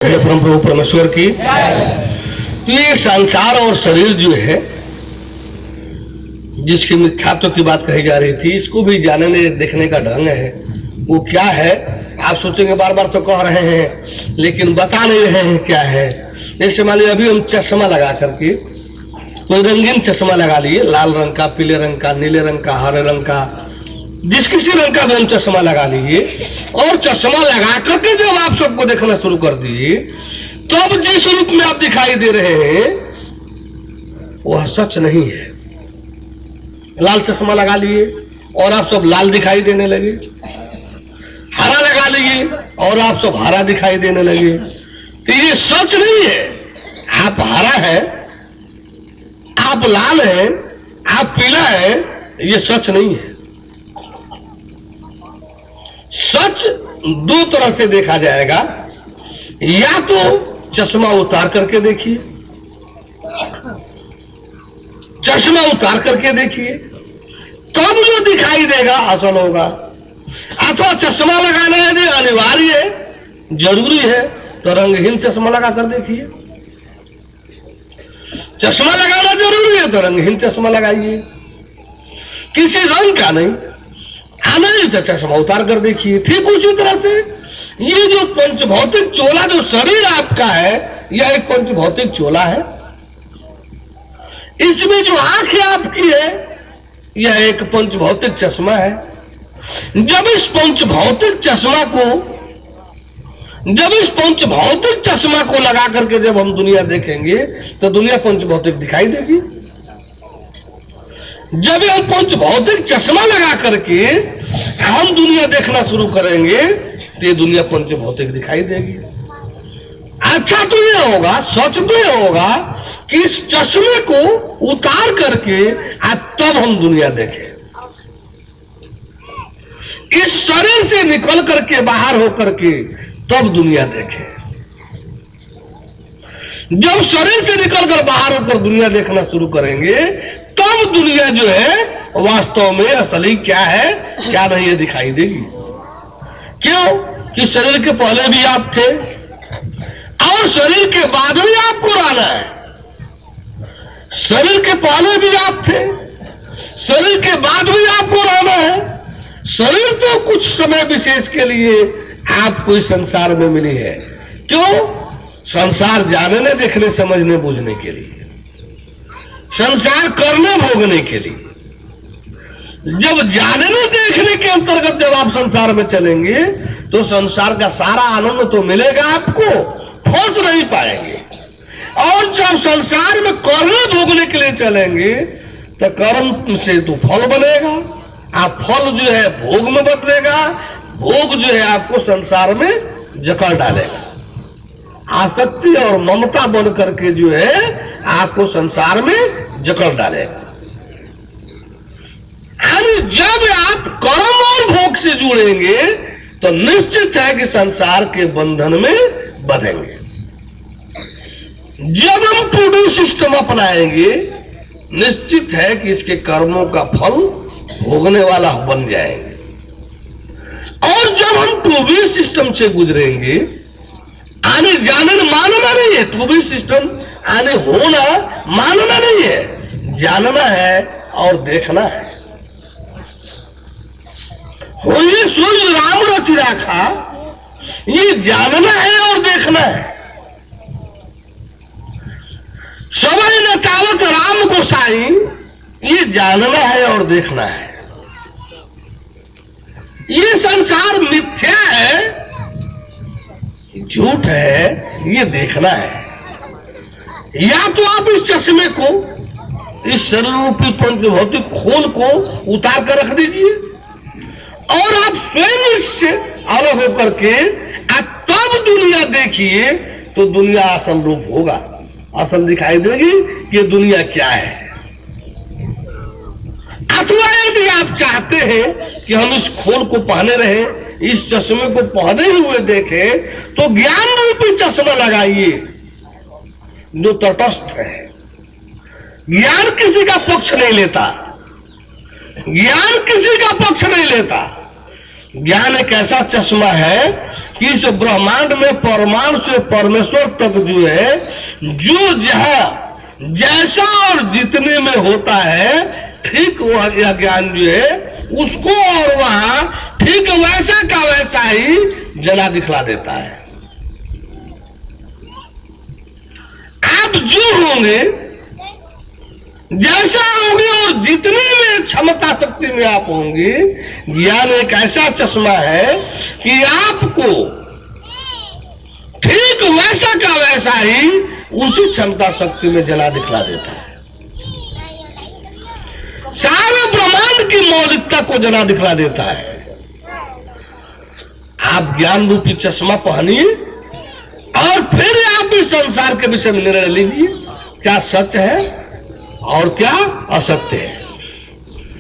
परम प्रभु परमेश्वर की। तो ये संसार और शरीर जो है, जिसकी मिथ्यात्व की बात कही जा रही थी, इसको भी जानने देखने का ढंग है। वो क्या है आप सोचेंगे, बार बार तो कह रहे हैं लेकिन बता नहीं रहे हैं क्या है। जैसे मान लीजिए अभी हम चश्मा लगा करके, कोई रंगीन चश्मा लगा लिए, लाल रंग का, पीले रंग का, नीले रंग का, हरे रंग का, जिस किसी रंग का भी हम चश्मा लगा लीजिए, और चश्मा लगा करके जब आप सबको देखना शुरू कर दिए, तब जिस रूप में आप दिखाई दे रहे हैं वह सच नहीं है। लाल चश्मा लगा लिए और आप सब लाल दिखाई देने लगे, हरा लगा लिए और आप सब हरा दिखाई देने लगे, तो ये सच नहीं है। आप हरा है, आप लाल है, आप पीला है, ये सच नहीं है। सच दो तरह से देखा जाएगा, या तो चश्मा उतार करके देखिए, चश्मा उतार करके देखिए, तब जो दिखाई देगा असल होगा। अथवा चश्मा लगाना यदि अनिवार्य है, जरूरी है, तो रंगहीन चश्मा लगा कर देखिए। चश्मा लगाना जरूरी है तो रंगहीन चश्मा लगाइए, किसी रंग का नहीं, नहीं तो चश्मा उतार कर देखिए। ठीक उसी तरह से ये जो पंचभौतिक चोला, जो शरीर आपका है, यह एक पंचभौतिक चोला है। इसमें जो आंख आपकी है, यह एक पंचभौतिक चश्मा है। जब इस पंचभौतिक चश्मा को लगा करके जब हम दुनिया देखेंगे तो दुनिया पंचभौतिक दिखाई देगी। जब हम पंचभौतिक चश्मा लगा करके हम दुनिया देखना शुरू करेंगे तो ये दुनिया पंचभौतिक दिखाई देगी। अच्छा तो ये होगा, सच तो ये होगा कि इस चश्मे को उतार करके तब हम दुनिया देखें। इस शरीर से निकल करके बाहर होकर के तब दुनिया देखें। जब शरीर से निकलकर बाहर होकर दुनिया देखना शुरू करेंगे तब दुनिया जो है वास्तव में असली क्या है क्या नहीं है दिखाई देगी। क्यों कि शरीर के पहले भी आप थे और शरीर के बाद भी आपको रहना है। शरीर के पहले भी आप थे, शरीर के बाद भी आपको रहना है। शरीर तो कुछ समय विशेष के लिए आपको इस संसार में मिली है। क्यों? संसार जानने, देखने, समझने, बूझने के लिए, संसार करने, भोगने के लिए। जब जानने देखने के अंतर्गत जब आप संसार में चलेंगे तो संसार का सारा आनंद तो मिलेगा आपको, फंस नहीं पाएंगे। और जब संसार में करने भोगने के लिए चलेंगे तो कर्म से तो फल बनेगा, आप फल जो है भोग में बदलेगा, भोग जो है आपको संसार में जकड़ डालेगा। आसक्ति और ममता बन करके जो है आपको संसार में जकड़ डालेगा। जब आप कर्म और भोग से जुड़ेंगे तो निश्चित है कि संसार के बंधन में बंधेंगे। जब हम टू डू सिस्टम अपनाएंगे निश्चित है कि इसके कर्मों का फल भोगने वाला बन जाएंगे। और जब हम टू बी सिस्टम से गुजरेंगे, आने जानना मानना नहीं है, टू बी सिस्टम आने होना मानना नहीं है, जानना है और देखना है। होइए सूर्य राम रचि राखा, ये जानना है और देखना है। समय न चावत राम गोसाई, ये जानना है और देखना है। ये संसार मिथ्या है, झूठ है, ये देखना है। या तो आप इस चश्मे को, इस शरीर रूपी पंचभौतिक खोल को उतार कर रख दीजिए और आप स्वयं इससे अलग होकर के तब दुनिया देखिए तो दुनिया असल रूप होगा, असल दिखाई देगी कि दुनिया क्या है। अथवा यदि आप चाहते हैं कि हम इस खोल को पहने रहे, इस चश्मे को पहने हुए देखें, तो ज्ञान रूपी चश्मा लगाइए जो तटस्थ है। ज्ञान किसी का पक्ष नहीं लेता, ज्ञान किसी का पक्ष नहीं लेता। ज्ञान एक ऐसा चश्मा है कि इस ब्रह्मांड में परमाणु से परमेश्वर तक जो है, जो जहां जैसा और जितने में होता है, ठीक वह यह ज्ञान जो है उसको और वहां ठीक वैसा का वैसा ही जना दिखला देता है। आप जो होंगे, जैसा होंगे और जितने में क्षमता शक्ति में आप होंगे, ज्ञान एक ऐसा चश्मा है कि आपको ठीक वैसा का वैसा ही उसी क्षमता शक्ति में जना दिखला देता है। सारे ब्रह्मांड की मौलिकता को जना दिखला देता है। आप ज्ञान रूपी चश्मा पहनिए और फिर आप इस संसार के विषय में निर्णय लीजिए, क्या सत्य है और क्या असत्य है।